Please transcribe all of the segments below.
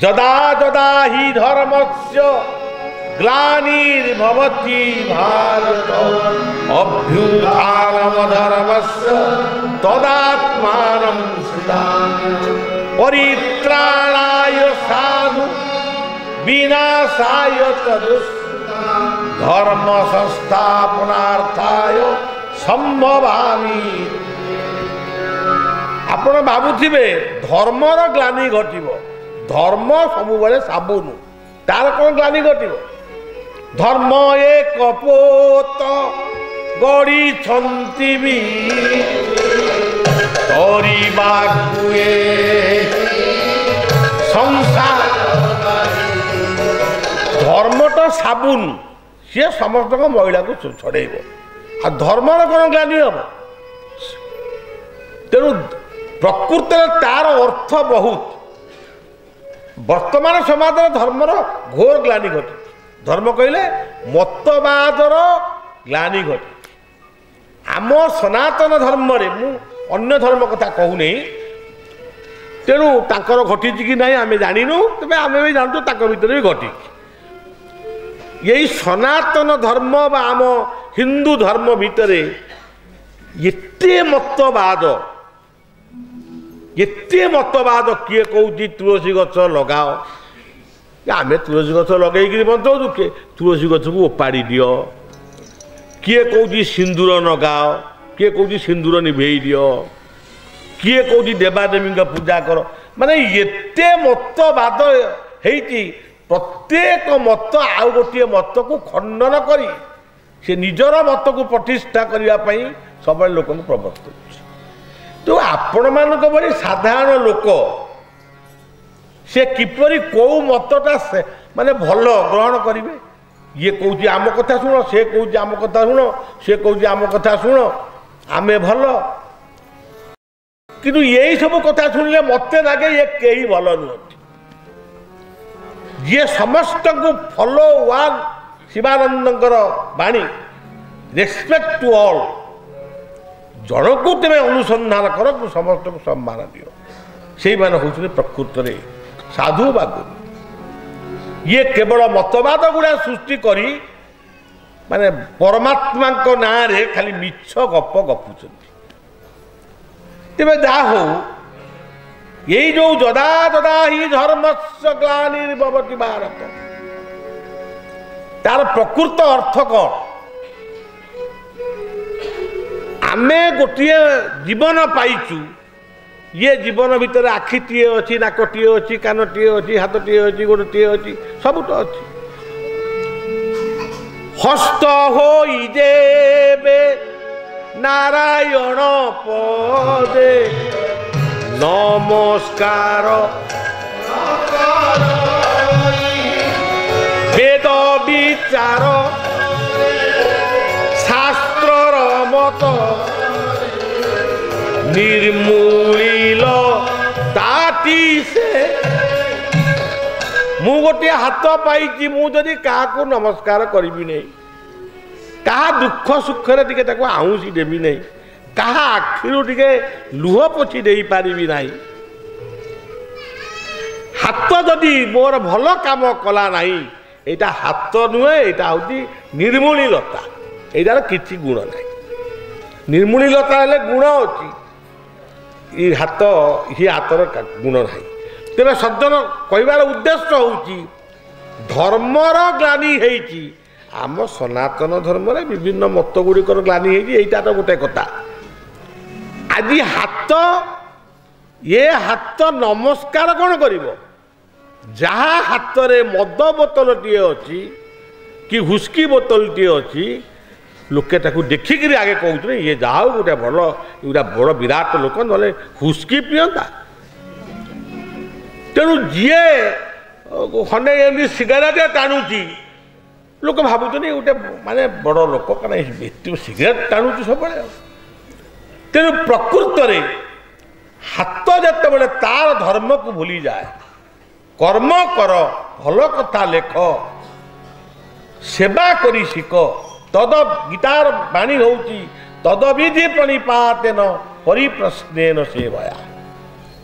जदा जदा हि धर्मस्य ग्लानिर्भवति भारत अभ्युत्थानमधर्मस्य तदात्मानं सृजामि परित्राणाय साधु विनाशाय तदुष्कृतां धर्म संस्थापनार्थाय संभवामि। आपण भावुथिबे धर्मर ग्लानि घटिब धर्म सबुबले साबुनु तार कौन ग्लानि घटिब धर्म एक पोत गड़ी छंती भी तोरीबाकुए संसार धर्म तो साबुन सी समस्त महिला को छड़ेब आ धर्मर कौन ग्लानि हम तेणु प्रकृत तार अर्थ बहुत वर्तमान समाज धर्मर घोर ग्लानि घटे धर्म कहले मतवादर ग्लानि घटे आम सनातन धर्म रे मु अन्य धर्म कथा कहूनी तेणु तांकर घटी कि नहीं आम जानिनु तेज आम भी जानतु तांकर भीतर भी घटी यही सनातन धर्म बा आम हिंदू धर्म भितर एते मतवाद किए कौची तुलसी गछ लगाओ आम तुलसी गछ लगे बंचाऊ किए तुलसी गछ को ओपाड़ी दियो किए कौची सिंदूर नगाओ किए कौची सिंदूर निभे दियो किए कौची देवादेवी का पूजा कर माने एते मतवाद हेती प्रत्येक मत आउ गोटे मत को खंडन करी से निजर मत को प्रतिष्ठा करने सब लोक प्रवर्तन तो आपण मानक भली साधारण लोक से किपरि कौ मतटा माने भल ग्रहण करेंगे ये कौच आम कथा शुण से कौच आम कथा शुण से कौच आम कथा शुण आमे भल किंतु यही सब कथा शुणिले मत लगे ये कई भल नुहति ये समस्त को फॉलो वन शिवानंदर बाणी रेस्पेक्ट टू ऑल जन को तुम अनुसंधान कर समस्त को सम्मान दियो से मैंने हूँ प्रकृत में साधु बा गुरु ये केवल मतवाद गुड़ा सृष्टि करी माने परमात्मा ना रे खाली मिछ गप गपुचंती तेरे जहा हो यही जो जदा जदा ही धर्मस्य ग्लानिर्भवति भारत तार प्रकृत अर्थ कौन आमे गोटे जीवन पाइचु ये जीवन भितर आखिटे अच्छी नाकटे अच्छी कानटे अच्छी हाथटे अच्छी गोड़टे अच्छी सब तो अच्छी हस्त हो जेबे नारायण पदे नमस्कार वेद विचार शास्त्र मत निर्मूल ताती से मु गोटे हाथ पाई मुझे क्या नमस्कार करी नहीं क्या दुख सुखरे टे आउसी देवी नहीं क्या आखिरू टे लुह पोछि दे पारि ना हाथ जदि मोर भल काम कला ना यहाँ हाथ नुहे यहाँ हूँ निर्मूलता यार किसी गुण ना निर्मूलता हेल्ले गुण अच्छी ये हाथर गुण ना तेरे सज्जन कहबार उद्देश्य हूँ धर्मर ग्लानि होती आम सनातन धर्म रे विभिन्न मत गुड़िकर ग्लानि होता तो गोटे कथा आज हाथ ये हाथ नमस्कार कौन कर जहाँ हाथ रे मद बोतल टी अच्छी कि हुस्की बोतल टी अच्छी लोके ताकू देखिक आगे कहते ये जहा गोटे भल गोटे बड़ विराट लोक ना हुस्की पियंता तेणु जी खंडे एमती सिगारेट टाणुची लोक भावुन गोटे माने बड़ लोक कहीं सिगरेट टाणुची सब तेणु प्रकृत में हाथ जिते तार धर्म को भूली जाए कर्म कर भल कथा लेख सेवा करी शिख तद गीतार बाणी होची तदविधि प्रणिपातेन परिप्रश्नेन सेवया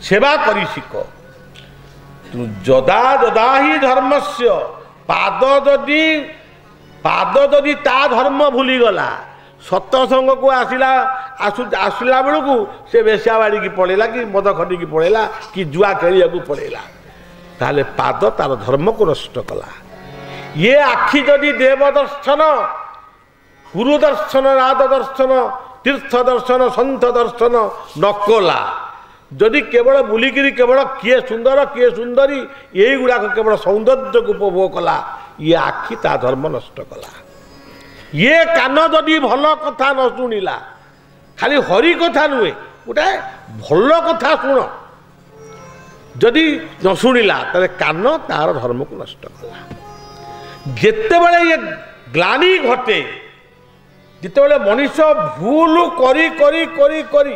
सेवा करी शिख ଯଦା ଯଦା ହି ଧର୍ମସ୍ୟ ପାଦ ଯଦି ତା ଧର୍ମ ଭୁଲିଗଲା ସତସଙ୍ଗକୁ ଆସିଲା ବେଳକୁ ସେ ବେଶ୍ୟା ବାଡ଼ିକି ପଳେଇଲା କି ମଦ ଖଟିକି ପଳେଇଲା କି ଜୁଆ ଖେଳିବାକୁ ପଳେଇଲା, ତାହେଲେ ପାଦ ତାର ଧର୍ମକୁ ନଷ୍ଟ କଲା। ଇଏ ଆଖି ଯଦି ଦେବ ଦର୍ଶନ, ଗୁରୁ ଦର୍ଶନ, ନାଦ ଦର୍ଶନ, ତୀର୍ଥ ଦର୍ଶନ, ସନ୍ଥ ଦର୍ଶନ ନ କଲା, ଯଦି କେବଳ ବୁଲିକିରି କେବଳ କିଏ ସୁନ୍ଦର କିଏ ସୁନ୍ଦରୀ ଏଇଗୁଡ଼ାକ କେବଳ ସୌନ୍ଦର୍ଯ୍ୟକୁ ଉପଭୋଗ କଲା, ଇଏ ଆଖି ତା ଧର୍ମ ନଷ୍ଟ କଲା। ଇଏ କାନ ଯଦି ଭଲ କଥା ନ ଶୁଣିଲା, ଖାଲି ହରି କଥା ନୁହେଁ, ଗୋଟେ ଭଲ କଥା ଶୁଣ ଯଦି ନ ଶୁଣିଲା, ତାହେଲେ କାନ ତାର ଧର୍ମକୁ ନଷ୍ଟ କଲା। ଯେତେବେଳେ ଇଏ ଗ୍ଲାନି ଘଟେ, ଯେତେବେଳେ ମଣିଷ ଭୁଲ କରି କରି କରି କରି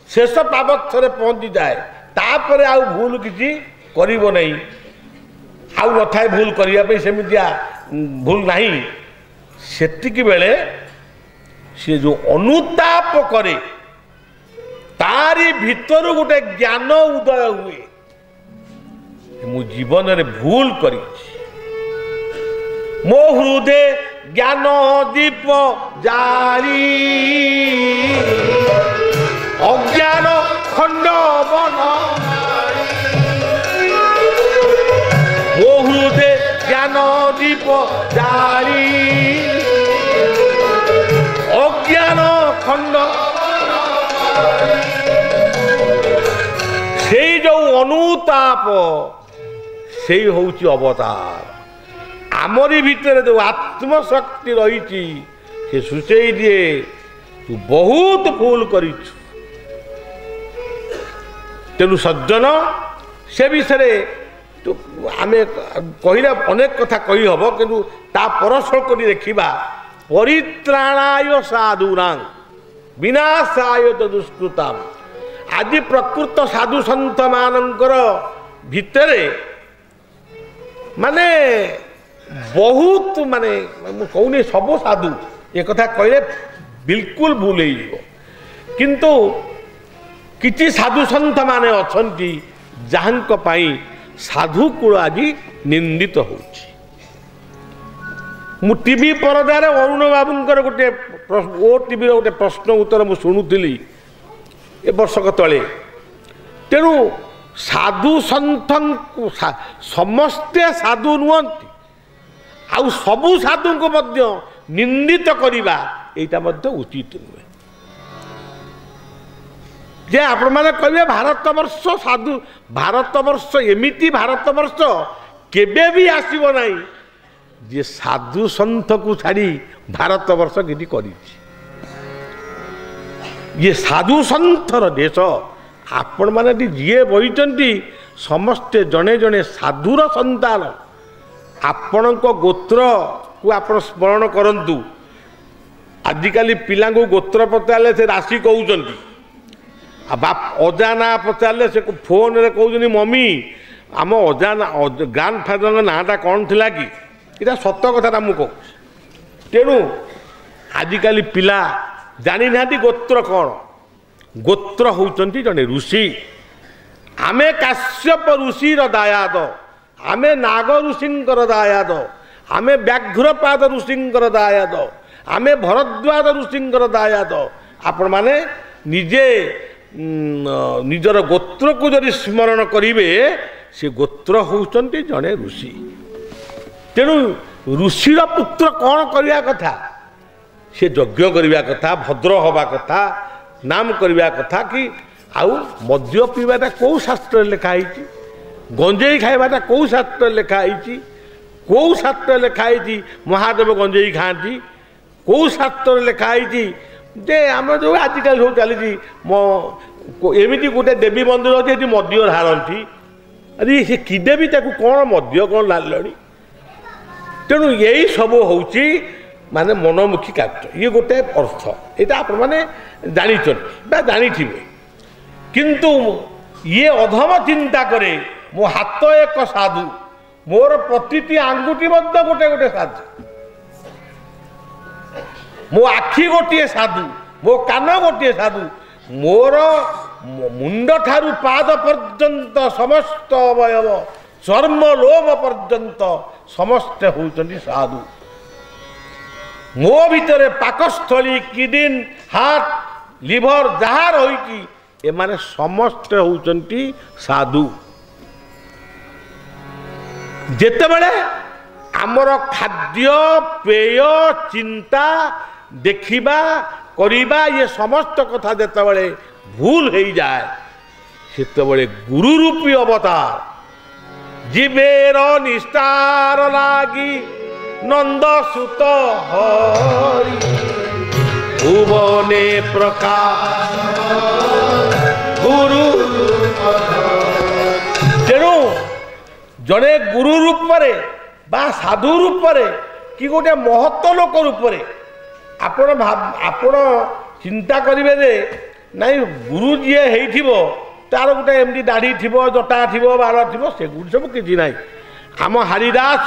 ଶେଷ ପାବଚ୍ଛରେ ପହଞ୍ଚିଯାଏ, ତାପରେ ଆଉ ଭୁଲ କିଛି କରିବ ନାହିଁ, ଆଉ ନଥାଏ ଭୁଲ କରିବା ପାଇଁ ସେମିତିଆ ଭୁଲ ନାହିଁ, ସେତିକି ବେଳେ ସେ ଯେଉଁ ଅନୁତାପ କରେ ତାରି ଭିତରୁ ଗୋଟେ ଜ୍ଞାନ ଉଦୟ ହୁଏ, ମୁଁ ଜୀବନରେ ଭୁଲ କରିଛି, ମୋ ହୃଦେ ଜ୍ଞାନ ଦୀପ ଜାରି ଅଜ୍ଞାନ ଖଣ୍ଡ ବନ, ମୋ ହୃଦେ ଜ୍ଞାନ ଦୀପ ଜାରି ଅଜ୍ଞାନ ଖଣ୍ଡ, ସେଇ ଯୋଉ ଅନୁତାପ ସେଇ ହଉଛି ଅବତାର। ଆମରି ଭିତରେ ଯୋଉ ଆତ୍ମଶକ୍ତି ରହିଛି ସେ ସୂଚେଇ ଦିଏ ତୁ ବହୁତ ଭୁଲ କରିଛୁ। ତେଣୁ ସଜ୍ଜନ ସେ ବିଷୟରେ ଆମେ କହିଲେ ଅନେକ କଥା କହିହେବ, କିନ୍ତୁ ତା ପରଶଳ କରି ଦେଖିବା। ପରିତ୍ରାଣାୟ ସାଧୁନାଂ ବିନାଶାୟ ଦୁଷ୍କୃତାଂ। ଆଜି ପ୍ରକୃତ ସାଧୁ ସନ୍ଥ ମାନଙ୍କର ଭିତରେ ମାନେ ବହୁତ ମାନେ ମୁଁ କହୁନି ସବୁ ସାଧୁ, ଏ କଥା କହିଲେ ବିଲକୁଲ ଭୁଲ ହେଇଯିବ, କିନ୍ତୁ କିଛି ସାଧୁ ସନ୍ଥ ମାନେ ଅଛନ୍ତି ଯାହାଙ୍କ ପାଇଁ ସାଧୁକୁଳ ଆଜି ନିନ୍ଦିତ ହେଉଛି। ମୁଁ ଟିଭି ପରଦାରେ ଅରୁଣ ବାବୁଙ୍କର ଗୋଟେ OTVର ଗୋଟେ ପ୍ରଶ୍ନ ଉତ୍ତର ମୁଁ ଶୁଣୁଥିଲି ଏ ବର୍ଷକ ତଳେ। ତେଣୁ ସାଧୁ ସନ୍ଥଙ୍କୁ ସମସ୍ତେ ସାଧୁ ନୁହନ୍ତି, ଆଉ ସବୁ ସାଧୁଙ୍କୁ ମଧ୍ୟ ନିନ୍ଦିତ କରିବା ଏଇଟା ମଧ୍ୟ ଉଚିତ ନୁହେଁ। ଯେ ଆପଣମାନେ କହିବେ ଭାରତବର୍ଷ ସାଧୁ, ଭାରତବର୍ଷ ଏମିତି ଭାରତବର୍ଷ କେବେ ବି ଆସିବ ନାହିଁ ଯେ ସାଧୁ ସନ୍ଥକୁ ଛାଡ଼ି ଭାରତବର୍ଷ କିଛି କରିଛି। ଇଏ ସାଧୁ ସନ୍ଥର ଦେଶ। ଆପଣମାନେ ଯିଏ ବହିଛନ୍ତି ସମସ୍ତେ ଜଣେ ଜଣେ ସାଧୁର ସନ୍ତାନ। ଆପଣଙ୍କ ଗୋତ୍ରକୁ ଆପଣ ସ୍ମରଣ କରନ୍ତୁ। ଆଜିକାଲି ପିଲାଙ୍କୁ ଗୋତ୍ର ପଚାରିଲେ ସେ ରାଶି କହୁଛନ୍ତି, ଅଜା ନାଁ ପଚାରିଲେ ସେ ଫୋନରେ କହୁଛନ୍ତି ମମି ଆମ ଅଜା ଗ୍ରାଣ୍ଡ ଫାଦରଙ୍କ ନାଁଟା କ'ଣ ଥିଲା କି? ଏଇଟା ସତ କଥାଟା ମୁଁ କହୁଛି। ତେଣୁ ଆଜିକାଲି ପିଲା ଜାଣିନାହାନ୍ତି ଗୋତ୍ର କ'ଣ। ଗୋତ୍ର ହେଉଛନ୍ତି ଜଣେ ଋଷି। ଆମେ କାଶ୍ୟପ ଋଷିର ଦାୟାଦ, ଆମେ ନାଗ ଋଷିଙ୍କର ଦାୟାଦ, ଆମେ ବ୍ୟାଘ୍ରପାଦ ଋଷିଙ୍କର ଦାୟାଦ, ଆମେ ଭରଦ୍ୱାଜ ଋଷିଙ୍କର ଦାୟାଦ। ଆପଣମାନେ ନିଜେ ନିଜର ଗୋତ୍ରକୁ ଯଦି ସ୍ମରଣ କରିବେ, ସେ ଗୋତ୍ର ହେଉଛନ୍ତି ଜଣେ ଋଷି। ତେଣୁ ଋଷିର ପୁତ୍ର କ'ଣ କରିବା କଥା? ସେ ଯଜ୍ଞ କରିବା କଥା, ଭଦ୍ର ହେବା କଥା, ନାମ କରିବା କଥା। କି ଆଉ ମଦ୍ୟ ପିଇବାଟା କେଉଁ ଶାସ୍ତ୍ରରେ ଲେଖା ହେଇଛି? ଗଞ୍ଜେଇ ଖାଇବାଟା କେଉଁ ଶାସ୍ତ୍ରରେ ଲେଖା ହେଇଛି? କେଉଁ ଶାସ୍ତ୍ରରେ ଲେଖା ହେଇଛି ମହାଦେବ ଗଞ୍ଜେଇ ଖାଆନ୍ତି? କେଉଁ ଶାସ୍ତ୍ରରେ ଲେଖା ହେଇଛି ଯେ ଆମର ଯେଉଁ ଆଜିକାଲି ସବୁ ଚାଲିଛି ଏମିତି ଗୋଟେ ଦେବୀ ମନ୍ଦିର ଅଛି ଏଠି ମଦ୍ୟ ଢାଳନ୍ତି? ଆରେ ସେ କି ଦେବୀ, ତାକୁ କ'ଣ ମଦ୍ୟ କ'ଣ ଢାଳିଲଣି? ତେଣୁ ଏଇ ସବୁ ହେଉଛି ମାନେ ମନମୁଖୀ କାର୍ଯ୍ୟ। ଇଏ ଗୋଟେ ଅର୍ଥ, ଏଇଟା ଆପଣମାନେ ଜାଣିଛନ୍ତି ବା ଜାଣିଥିବେ। କିନ୍ତୁ ଇଏ ଅଧମ ଚିନ୍ତା କରେ ମୋ ହାତ ଏକ ସାଧୁ, ମୋର ପ୍ରତିଟି ଆଙ୍ଗୁଠି ମଧ୍ୟ ଗୋଟେ ଗୋଟେ ସାଧୁ, ମୋ ଆଖି ଗୋଟିଏ ସାଧୁ, ମୋ କାନ ଗୋଟିଏ ସାଧୁ, ମୋର ମୁଣ୍ଡ ଠାରୁ ପାଦ ପର୍ଯ୍ୟନ୍ତ ସମସ୍ତ ଅବୟବ चर्म लोम पर्यंत समस्ते होउचंदी साधु। मो भितर पाकस्थली किडनी हार्ट लिवर जहाँ रही एमाने समस्ते होउचंदी साधु। जेतेबेले आमर खाद्य पेय चिंता देखिबा करिबा ये समस्त कथा जेतेबेले भूल हो जाए सेतेबेले गुरु रूपी अवतार जीवेर निस्तार लागी नंद सुत हरि भुवने प्रकाश गुरु। तेणु जड़े गुरु रूप बा साधु रूप कि गोटे महत्व लोक रूप आपण चिंता करेंगे जे नाई गुरु जी है तार गोटे एमती दाढ़ी थी जटा थी बाल थी से सब किसी ना। आम हरिदास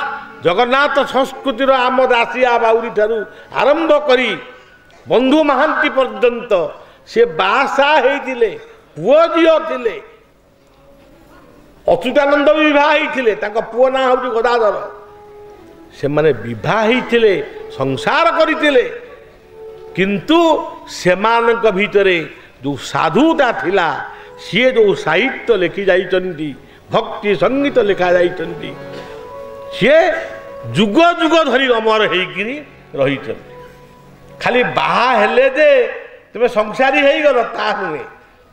जगन्नाथ संस्कृतिर आम दासिया बाउरी ठारू आरंभ करी बंधु महांती पर्यंत से बासा होते पुओ झील थे। अच्युतानंद भी बहा पुओ ना हूँ गदाधर से माने विवाह संसार करते किंतु सेमानक भितरे जो साधुता थिला सी जो साहित्य लिखि जाइछन्ति भक्ति संगीत लिखा जाइछन्ति सी जुग जुग धरी अमर होइकिरी रहिछन्ति। खाली बाहा हेले जे तुम संसारी हो गल ता नुहे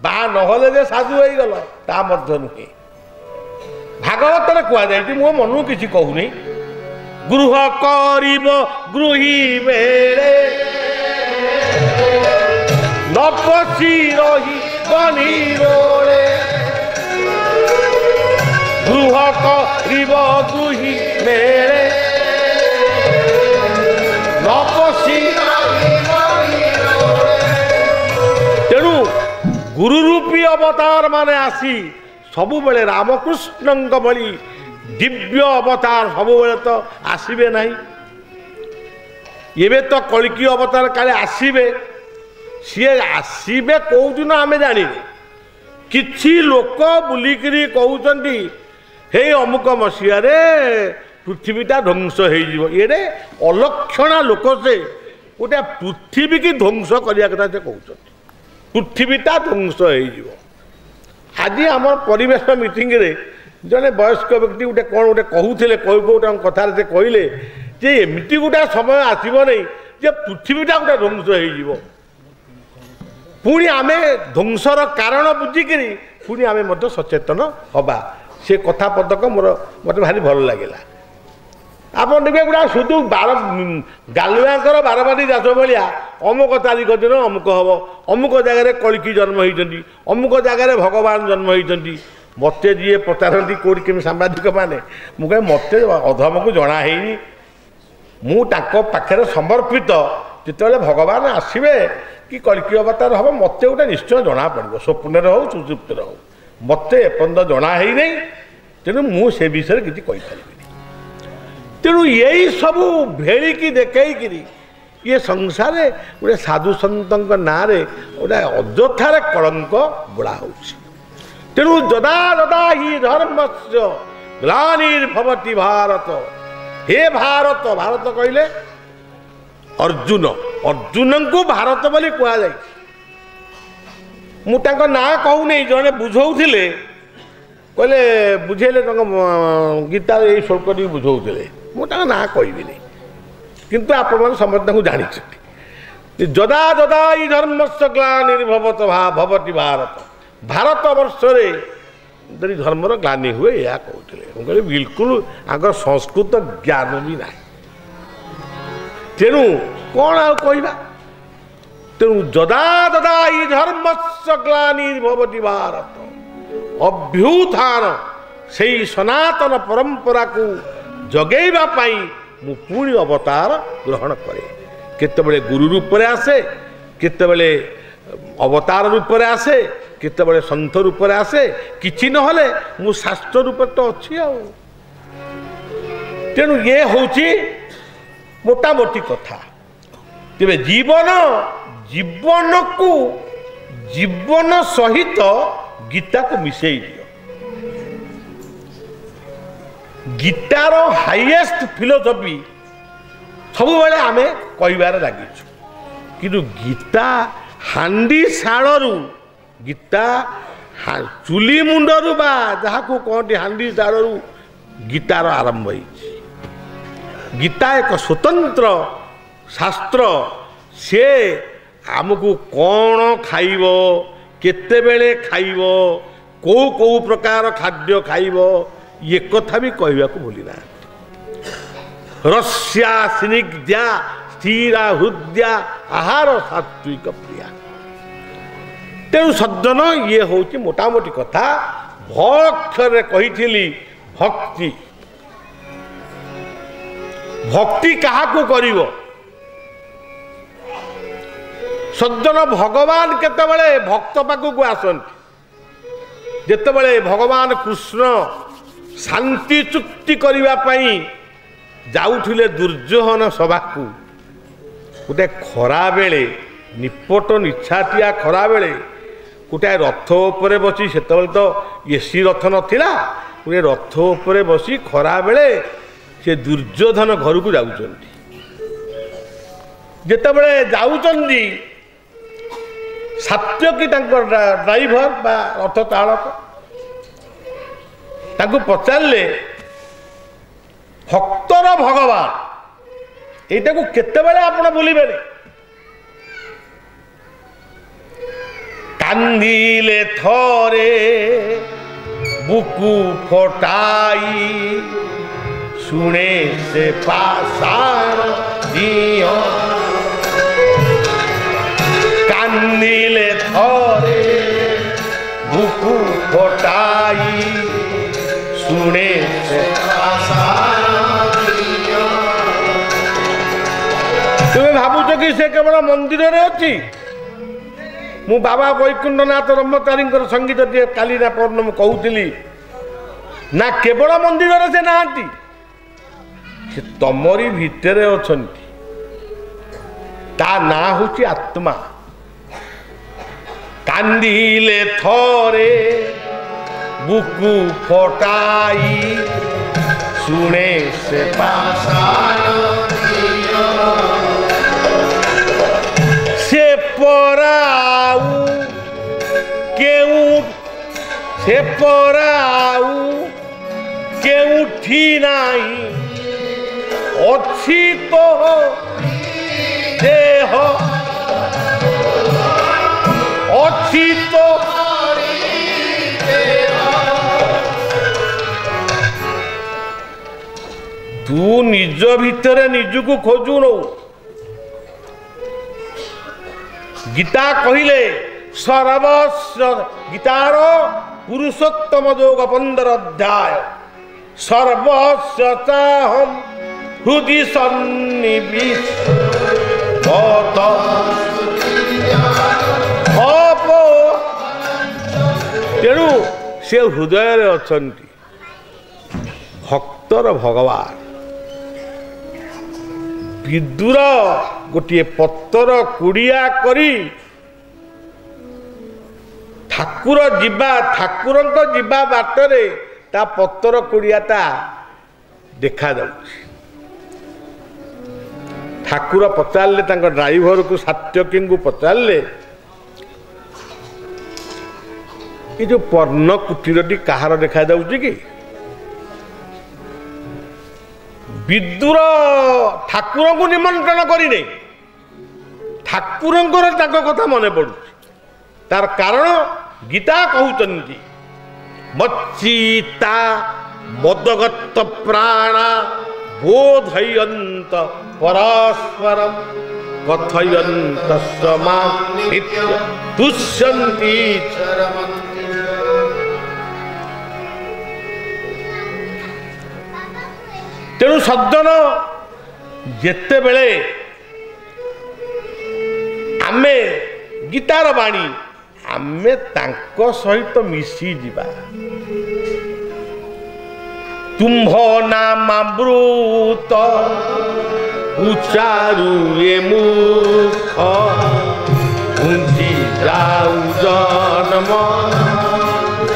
बाहा नहले जे साधु हो गल ता मध्य नुहे। भागवत कह जाए मो मन किसी कहूनी गृह करिब गृही बेले न पशी रही बनी रोले गृह करिब गृही बेले न पशी तेणु गुरु रूपी अवतार माने आसी सबु बेले रामकृष्ण भली दिव्य अवतार सबु बेले तो आसीबे नहीं। एबे तो कलिकी अवतार काले आसीबे सी आसीबे कौ दिन आम जानी किछि लोक बुलिकी कहते हे अमुक मसीह पृथ्वीटा ध्वंस होइए अलक्षणा लोक से गोटे पृथ्वी की ध्वंस करने कथा से कहते पृथ्वीटा ध्वंस हो। आज आम परिवेश मीटिंग रे जड़े वयस्क व्यक्ति गोटे कौन गोटे कहते गोटे कथार से कहले जे एमती गोटे समय आसब नहीं जे पृथ्वीटा गोटे ध्वंस हो पुणी आमे ध्वंसर कारण बुझिकी पुणी आमे मध्य सचेतन हवा से कथा पदक मोर मत भारी भल लगे। आप देखिए गोटा शुद्ध गालुआंकर बारबाटी दास भाया अमुक तारीख दिन अमुक हम अमुक जगह कलिकी जन्म होती अमुक जगह भगवान जन्म होती मत जी पचारती कौटी केमी सांबादिक मैंने मुझे मत अधम को जना है मुझे समर्पित जिते भगवान आसवे कि कलिकी अवतार हम मत गोटे निश्चय जना पड़ो स्वप्न हो सुसुप्त हो मत एपर्यंत जना है नहीं तेणु मुझे विषय किसी कहीपर तेणु यही सबू भेड़िकी देखी ये संसार गोटे साधु सत ना गोटे अଯଥାରେ कलंक बुड़ा हो। तेणु जदा जदा ही धर्म से ग्लानिर्भवति भारत हे भारत भारत कहले अर्जुन अर्जुन को भारत बोली कहुए मुझे ना कहूनी जड़े बुझौले कहले बुझेले गीता ये श्लोक टी बुझौले मुझे ना कहबी किंतु आपण समस्त को जानी जदा जदा ई धर्म से ग्लानिर्भवत भवति भारत भारत वर्ष यदि धर्मर ग्लानि हुए या कहते बिल्कुल आगर संस्कृत ज्ञान भी ना तेणु कौन आ कहवा तेणु जदा जदा ई धर्म से ग्लानिर्भवति भारत अभ्युत्थान से सनातन परंपरा को जगेवा पाई मु पुणी अवतार ग्रहण करे केतेबेले गुरु रूप में आसे केतेबेले अवतार रूप में आसे केतेबेले संत रूप में आसे किछि नहले मु शास्त्र रूप तो अच्छी आ तेणु ये होची मोटा मोटी कथा तेरे जीवन जीवन को जीवन सहित गीता को मिसई दियो गीतार हाईएस्ट फिलोसफी सब बेले आमे कहबार लगिଛୁ किंतु गीता हांडी शाणरू गीता चुली मुंडरू बा जहाँ को कहते हांडी शाणरू गीतार आरंभ हो गीता एक स्वतंत्र शास्त्र से आमको कौन खाइब केतेबेले खाइब कौ कौ प्रकार खाद्य खाइब ये कथा भी कहवा को भूली ना रस्या स्निग्धा स्थिरा हृदया आहार सात्विक प्रिया तेणु सज्जन ये हूँ मोटामोटी कथा भक्षर कही भक्ति भक्ति क्या करिवो सज्जन भगवान केतबेले भक्त पाखक आसନ୍ତି जेतेबेले भगवान कृष्ण शांति चुक्ति करने जाऊले दुर्योधन सभा को गोटे खरा बेले निपट निछाटिया खरा बेले गोटे रथ उपरे बसी से तो एसी रथ नथिला गोटे रथ उपरे बसी खरा बेले से दुर्योधन घर को जाउचंती जेतेबेले जाउचंती सात्यकी ड्राइवर बा रथ चालक ताकू पचारे भक्तर भगवान एटा को केतेबेले आपण भूलिबे कांदिले थरे बुकु फटाई सुने से पाषाण दियो कांदिले थरे बुकु फटाई सुने से तुम्हें भावुच कि से केवल मंदिर रे अच्छी मु बाबा वैकुंठनाथ ब्रह्मचारी संगीत काली ना पौर्णम कहूली ना केवल मंदिर रे से नहांती से तमरी भितर अछंती ता ना होची आत्मा कांदिले थरे बुकु फटाई सुने से से पराऊ केउ से पराऊ केउठी नाही अच्छी तो देह अच्छी तो तू निज भितर निजको खोजु नो गीता कहले सर्वस्व गीतार पुरुषोत्तम योग 15 अध्याय सर्वस्व चाहम हृदय सन्निविष्ट तेणु से हृदय अछंती भक्तर भगवान विदुर गोटे पत्तर कुड़िया करी ठाकुर जीवा ठाकुर जीवा बाटरे ता पत्तर कुड़ियाटा देखा जाउछि ठाकुर पचारे ड्राइवर को सात्यकी को पचारे ये जो पर्ण कुटीरटी कहार देखा जाउछि कि विदुर ठाकुर को निमंत्रण करी ठाकुर कथा मन पड़ू तार कारण गीता कहते मच्चिता मदगत प्राणा बोधयंत परस्परम कथयंत समा तुष्यन्ति तेणु सज्जन जेते बेले आमे गीतार बाणी आमे तांको सहित मिसी जीवा तुम्भ नामामृत उच्चारु ये मुख गुंजी जाऊ जन्म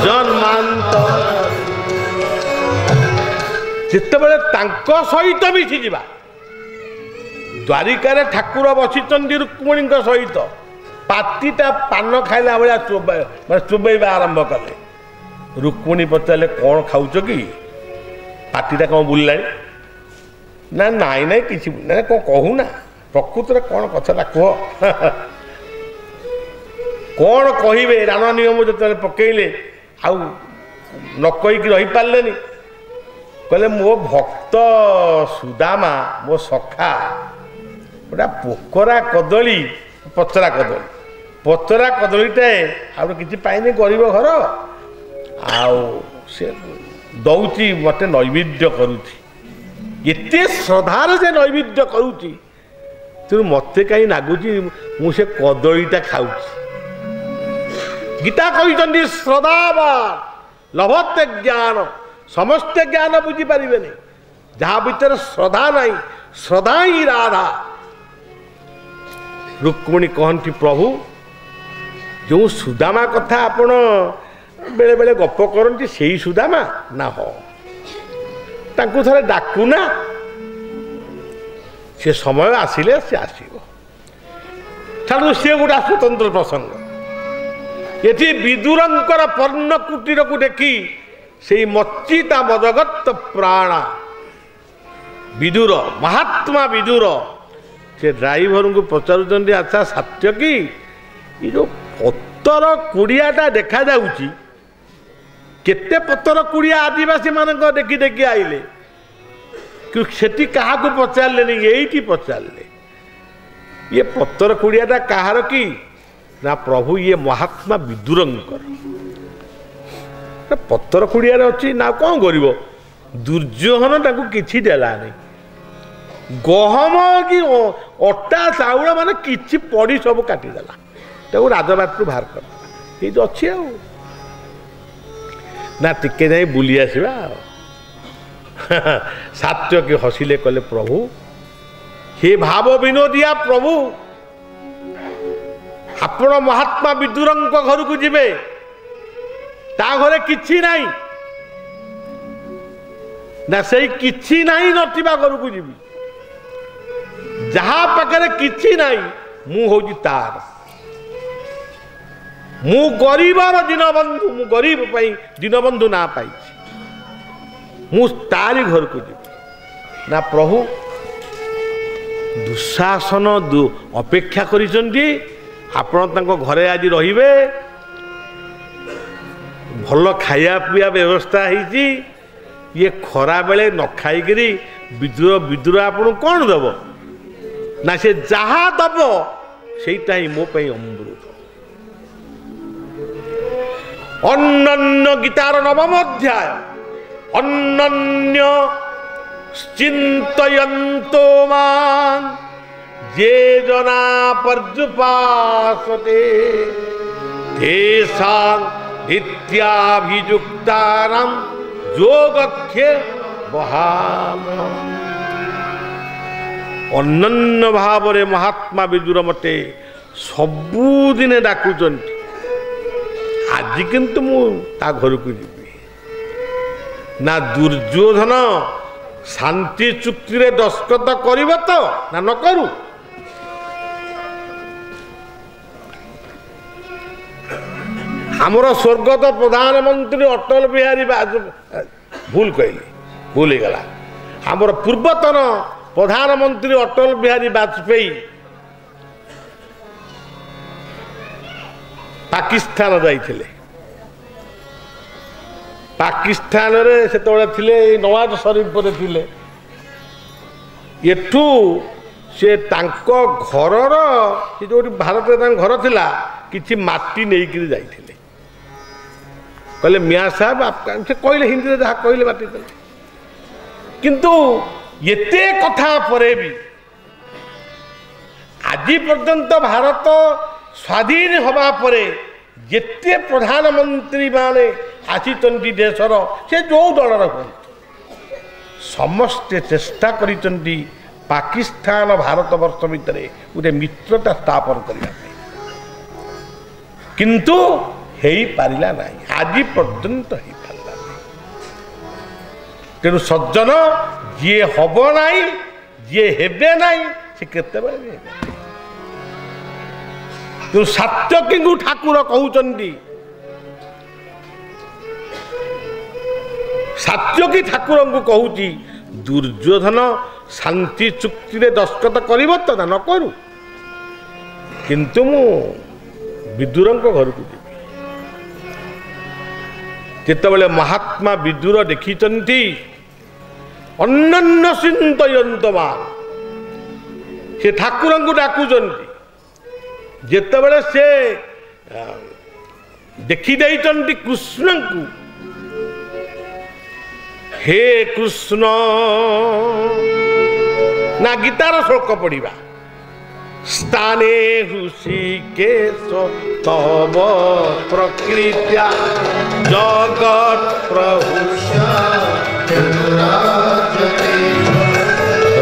जन्मांतर जितेबाला तांको सहित मिशिजिबा द्वारिकार ठाकुर बसिचंदी रुक्मिणी सहित पातिटा पान खाइला भाया चोबैबा आरंभ कले रुक्मिणी पचारे कौन खाऊच कि पाटिटा कौन बुल्ला ना नाई नाई कि ना कौन कहूना प्रकृत में कौन कथा कह कौन कहे राण नियम जो पकईले आउ न कहीकि रही पारे कहले मो भक्त सुदामा मो सखा गोटा पोकरा कदली पचरा कदलीटाए आउ कि पाइनि गरीब घर आउ से दौची मते नैवेद्य करुची एते श्रद्धार से नैवेद्य करुची तेणु मत कहीं लगुच मुझे कदलीटा खाऊची गीता कहते श्रद्धावान लभते ज्ञान समस्त ज्ञान बुझीपारे जहाँ भीतर श्रद्धा नहीं श्रद्धा ही राधा रुक्मिणी कहती प्रभु जो सुदामा कथा आपण बेले बेले गप करती से ही सुदामा ना हो तांकु थरे डाकुना से समय आसिले से आसीबो छाड़ू सी गोटा स्वतंत्र प्रसंग ये विदुरंकर पर्ण कुटीर को देखी से मच्चिता मदगत प्राणा विदुर महात्मा विदुर से ड्राइवर को पचारुंट अच्छा सत्य कि ये जो पत्तर कुड़ियाटा देखा जाउची केते पत्तर कुड़िया आदिवासी मान देखी देखी आइले कि सेठी क्या पचारे ये पचारे ये पत्तर कुड़ियाटा कहार कि ना प्रभु ये महात्मा विदुरंकर पत्तर कुड़ियार अच्छी ना कौन कर दुर्योधन ताकू किछि देला नहीं गहम कि अटा चाउल माने किछि पड़ी सब काटिदेला ताकू राजबाटू बाहर कर ये अच्छी आ ना टिके जाई बुली आसवा सात्यकी हसिले कले प्रभु हे भाव विनोदिया प्रभु आपण महात्मा विदुरंक घर को जिबे ता घरे किछि नाही ना से किछि नाही नथिबा घर को जिबी जहाँ पाखरे किछि नाही मु होजी तार मु गरीबर दीनबंधु मु गरीब पाई दीनबंधु ना पाई मु तारी घर को जिबी ना प्रभु दुशासन अपेक्षा करिसंती आपण तांको घरे आज रहिबे भल खाया पिया व्यवस्था होती ये खरा बेले न खाईकरी विदुर विदुर आपन कौन दब ना से जहा दब सेटा ही मो पई अमृत अन्य गीतार नवम अध्याय अन्य चिंतयन्तो मान जे जना पर्युपासते तेषां नित्याभियुक्तानां योगक्षे बहाम अनन्य भाव रे महात्मा विदुर मते सबुदिने डाकुचन आज किंतु मु ता घर को जीवी ना दुर्योधन शांति चुक्ति रे दस्खत करिबो तो ना न करू आमर स्वर्गत प्रधानमंत्री अटल बिहारी भूल कहली भूल गला आमर पूर्वतन प्रधानमंत्री अटल बिहारी वाजपेयी पाकिस्तान जाइथिले पाकिस्तान रे सेतबेले थिले नवाज शरीफ पर थिले एठू से तांको घरर से जो भारत रे घर थिला किछि माटी नेइकरी जाइथिले कहले मियाँ साहब आप से कहले हिंदी जहाँ कहले बात किंतु एते कथा परे भी आज पर्यंत भारत स्वाधीन हवा परे जेते प्रधानमंत्री माने आसीचंती देशर से जो दलर हूँ समस्ते चेष्टा करिचंती पाकिस्तान भारत वर्ष भितर गोटे मित्रता स्थापन करने किंतु हेई पारिला नहीं आज पर्यंत हेई पारिला नहीं तेणु सज्जन जी हम ना जी हेबे ना से केतेबेले भी हेबे। तेणु सात्यकी ठाकुर कहते सात्यकी ठाकुर को कहूँ दुर्योधन शांति चुक्ति रे दस्तखत कर न करू किंतु मु विदुर घर को जी जितेबाला महात्मा विदुर देखी अन्य चिंतयंतमान से ठाकुर को डाकुंट जितेबाला से देखी कृष्ण को हे कृष्ण ना गीतार श्लोक पढ़ा स्थाने ऋषिकेश तव प्रकृत्या जगत प्रभु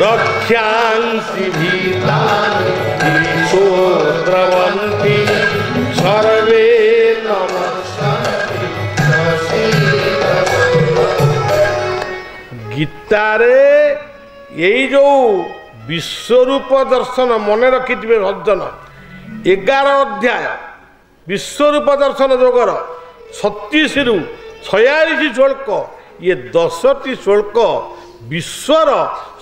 रक्षांसि भीतानि ईशोद्रवन्ति सर्वे गीतारे यही जो विश्वरूप दर्शन मन रखिथे सज्जन 11 अध्याय विश्वरूप दर्शन जोगर 36 रु 46 श्लोक ये 10टी श्लोक विश्वर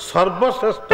सर्वश्रेष्ठ।